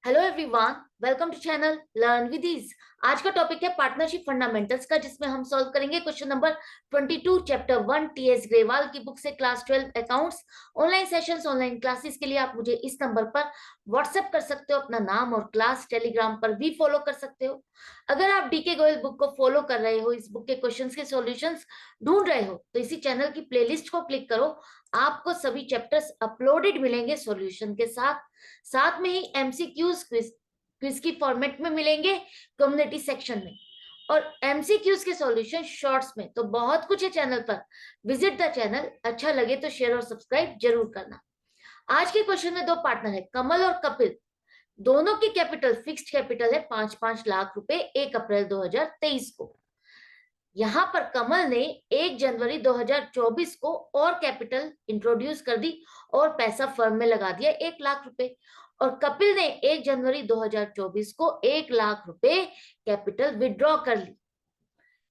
Hello everyone, welcome to channel learn with ease. आज का topic है पार्टनरशिप फंडामेंटल्स का, जिसमें हम सॉल्व करेंगे question number 22 chapter 1 TS Grewal की बुक से class 12 accounts. Online sessions, online classes के लिए आप मुझे इस नंबर पर व्हाट्सएप कर सकते हो, अपना नाम और क्लास। टेलीग्राम पर भी फॉलो कर सकते हो। अगर आप डीके गोयल बुक को फॉलो कर रहे हो, इस बुक के क्वेश्चंस के सॉल्यूशंस ढूंढ रहे हो, तो इसी चैनल की प्लेलिस्ट को क्लिक करो। आपको सभी चैप्टर्स अपलोडेड मिलेंगे सॉल्यूशन के साथ। साथ में ही एमसीक्यूज क्विज की फॉर्मेट में मिलेंगे कम्युनिटी सेक्शन में, और एमसीक्यूज के सॉल्यूशन शॉर्ट्स में। तो बहुत कुछ है चैनल पर। Visit the channel. अच्छा लगे तो शेयर और सब्सक्राइब जरूर करना। आज के क्वेश्चन में दो पार्टनर है, कमल और कपिल। दोनों की कैपिटल फिक्स्ड कैपिटल है 5-5 लाख रुपए 1 अप्रैल 2023 को। यहां पर कमल ने 1 जनवरी 2024 को और कैपिटल इंट्रोड्यूस कर दी और पैसा फर्म में लगा दिया 1 लाख रुपए। और कपिल ने 1 जनवरी 2024 को 1 लाख रुपए कैपिटल विड्रॉ कर ली।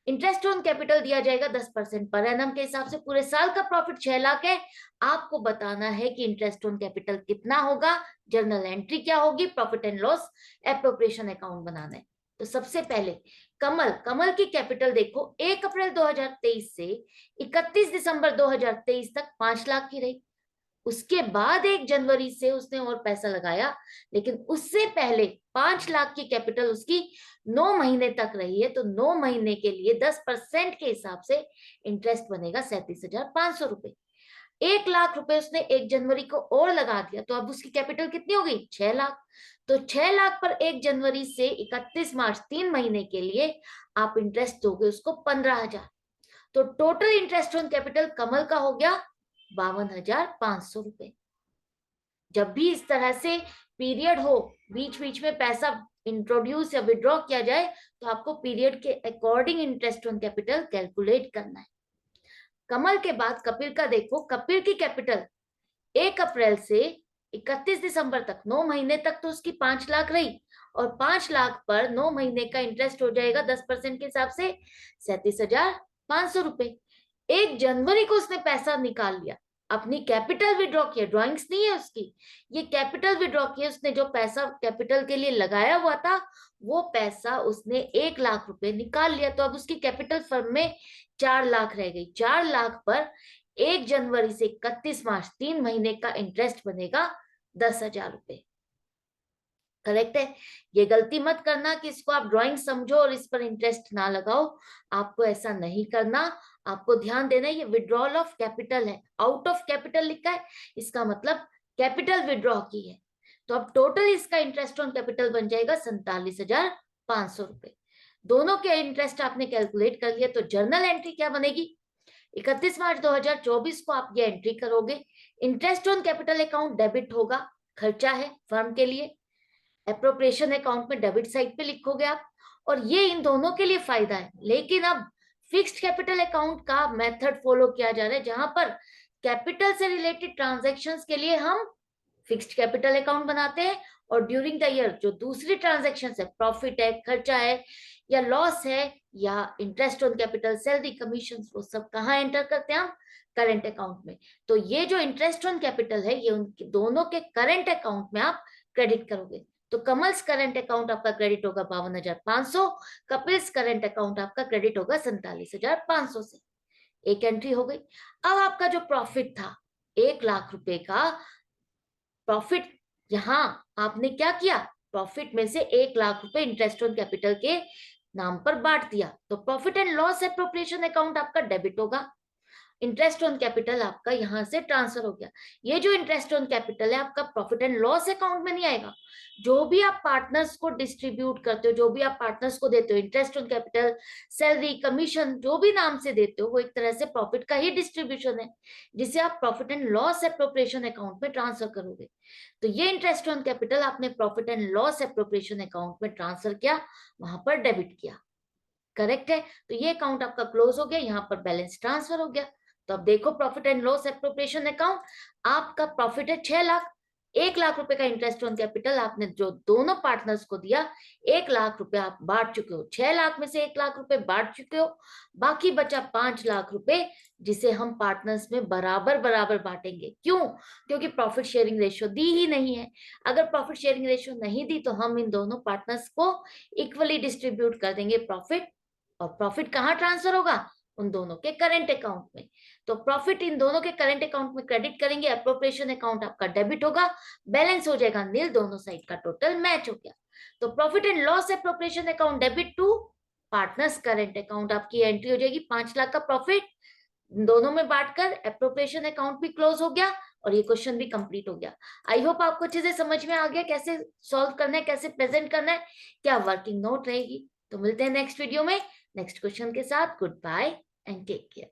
इंटरेस्ट ऑन कैपिटल दिया जाएगा 10% पर एनम के हिसाब से। पूरे साल का प्रॉफिट 6 लाख है। आपको बताना है कि इंटरेस्ट ऑन कैपिटल कितना होगा, जर्नल एंट्री क्या होगी, profit and loss appropriation account बनाना है। तो सबसे पहले कमल की कैपिटल देखो, 1 अप्रैल 2023 से 31 दिसंबर 2023 तक 5 लाख की रही। उसके बाद 1 जनवरी से उसने और पैसा लगाया, लेकिन उससे पहले 5 लाख की कैपिटल उसकी 9 महीने तक रही है। तो 9 महीने के लिए 10% के हिसाब से इंटरेस्ट बनेगा 37,500 रुपए। 1 लाख रुपए उसने 1 जनवरी को और लगा दिया, तो अब उसकी कैपिटल कितनी हो गई? 6 लाख। तो 6 लाख पर 1 जनवरी से 31 मार्च 3 महीने के लिए आप इंटरेस्ट दोगे उसको 15,000। तो टोटल इंटरेस्ट ऑन कैपिटल कमल का हो गया 52,500 रुपए। जब भी इस तरह से पीरियड हो, बीच बीच में पैसा इंट्रोड्यूस या विड्रॉ किया जाए, तो आपको पीरियड के according interest on capital calculate करना है। कमल के बाद कपिल का देखो, कपिल की कैपिटल 1 अप्रैल से 31 दिसंबर तक 9 महीने तक तो उसकी 5 लाख रही, और 5 लाख पर 9 महीने का इंटरेस्ट हो जाएगा 10% के हिसाब से 37,500 रुपए। 1 जनवरी को उसने पैसा निकाल लिया, अपनी कैपिटल विड्रॉ किया। ड्रॉइंग्स नहीं है उसकी, ये कैपिटल विड्रॉ किया उसने। जो पैसा कैपिटल के लिए लगाया हुआ था, वो पैसा उसने 1 लाख रुपए निकाल लिया। तो अब उसकी कैपिटल फर्म में 4 लाख रह गई। 4 लाख पर 1 जनवरी से 31 मार्च 3 महीने का इंटरेस्ट बनेगा 10,000 रुपए। करेक्ट है। ये गलती मत करना कि इसको आप ड्राइंग समझो और इस पर इंटरेस्ट ना लगाओ। आपको ऐसा नहीं करना। आपको ध्यान देना है, ये विड्रॉल ऑफ कैपिटल है। आउट ऑफ कैपिटल लिखा है, इसका मतलब कैपिटल विड्रॉ की है। तो अब टोटल इसका इंटरेस्ट ऑन कैपिटल बन जाएगा 47,500 रुपए। दोनों के इंटरेस्ट आपने कैलकुलेट कर लिया। तो जर्नल एंट्री क्या बनेगी? 31 मार्च 2024 को आप ये एंट्री करोगे। Interest on capital account debit होगा, खर्चा है फर्म के लिए। एप्रोप्रिएशन अकाउंट में डेबिट साइड पे लिखोगे आप। और ये इन दोनों के लिए फायदा है। लेकिन अब फिक्स्ड कैपिटल अकाउंट का मेथड फॉलो किया जा रहा है, जहां पर कैपिटल से रिलेटेड ट्रांजैक्शंस के लिए हम फिक्स्ड कैपिटल अकाउंट बनाते हैं, और ड्यूरिंग द ईयर जो दूसरी ट्रांजैक्शंस है, प्रॉफिट है, खर्चा है या लॉस है, या interest on capital, salary, commission, वो सब कहाँ एंटर करते हैं हम? करंट अकाउंट में। तो ये जो इंटरेस्ट ऑन कैपिटल है, ये उनके दोनों के करंट अकाउंट में आप क्रेडिट करोगे। तो कमल्स करंट अकाउंट आपका क्रेडिट होगा 52,500। कपिल्स करंट अकाउंट आपका क्रेडिट होगा 47,500 से। एक एंट्री हो गई। अब आपका जो प्रॉफिट था 1 लाख रुपए का प्रॉफिट, यहां आपने क्या किया? प्रॉफिट में से 1 लाख रुपए इंटरेस्ट ऑन कैपिटल के नाम पर बांट दिया। तो profit and loss appropriation account आपका डेबिट होगा। इंटरेस्ट ऑन कैपिटल आपका यहां से ट्रांसफर हो गया। ये जो इंटरेस्ट ऑन कैपिटल है आपका प्रॉफिट एंड लॉस अकाउंट में नहीं आएगा। जो भी आप पार्टनर्स को डिस्ट्रीब्यूट करते हो, जो भी आप पार्टनर्स को देते हो, interest on capital, salary, commission, जो भी नाम से देते हो, वो एक तरह से प्रॉफिट का ही डिस्ट्रीब्यूशन है, जिसे आप profit and loss appropriation account में ट्रांसफर करोगे। तो ये इंटरेस्ट ऑन कैपिटल आपने profit and loss appropriation account में ट्रांसफर किया, वहां पर डेबिट किया। करेक्ट है। तो ये अकाउंट आपका क्लोज हो गया, यहाँ पर बैलेंस ट्रांसफर हो गया। तो अब देखो profit and loss appropriation account, आपका प्रॉफिट है 6 लाख। 1 लाख रुपए का इंटरेस्ट ऑन कैपिटल आपने जो दोनों पार्टनर्स को दिया, 1 लाख रुपए आप बांट चुके हो, 6 लाख में से 1 लाख रुपए बांट चुके हो, बाकी बचा 5 लाख रुपए जिसे हम पार्टनर्स में बराबर बराबर बांटेंगे। क्यों? क्योंकि प्रॉफिट शेयरिंग रेशियो दी ही नहीं है। अगर प्रॉफिट शेयरिंग रेशियो नहीं दी तो हम इन दोनों पार्टनर्स को इक्वली डिस्ट्रीब्यूट कर देंगे प्रॉफिट, और प्रॉफिट कहाँ ट्रांसफर होगा? उन दोनों के करंट अकाउंट में। तो प्रॉफिट इन दोनों के करंट अकाउंट में क्रेडिट करेंगे, अप्रोप्रिएशन अकाउंट आपका डेबिट होगा, बैलेंस हो जाएगा नील, दोनों साइड का टोटल मैच हो गया। तो profit and loss appropriation account debit to partners current account, आपकी एंट्री हो जाएगी 5 लाख का प्रॉफिट दोनों में बांटकर, एप्रोप्रिएशन अकाउंट भी क्लोज हो गया और ये क्वेश्चन भी कंप्लीट हो गया। आई होप आपको अच्छे से समझ में आ गया कैसे सॉल्व करना है, कैसे प्रेजेंट करना है, क्या वर्किंग नोट रहेगी। तो मिलते हैं नेक्स्ट वीडियो में नेक्स्ट क्वेश्चन के साथ। Good bye and take care.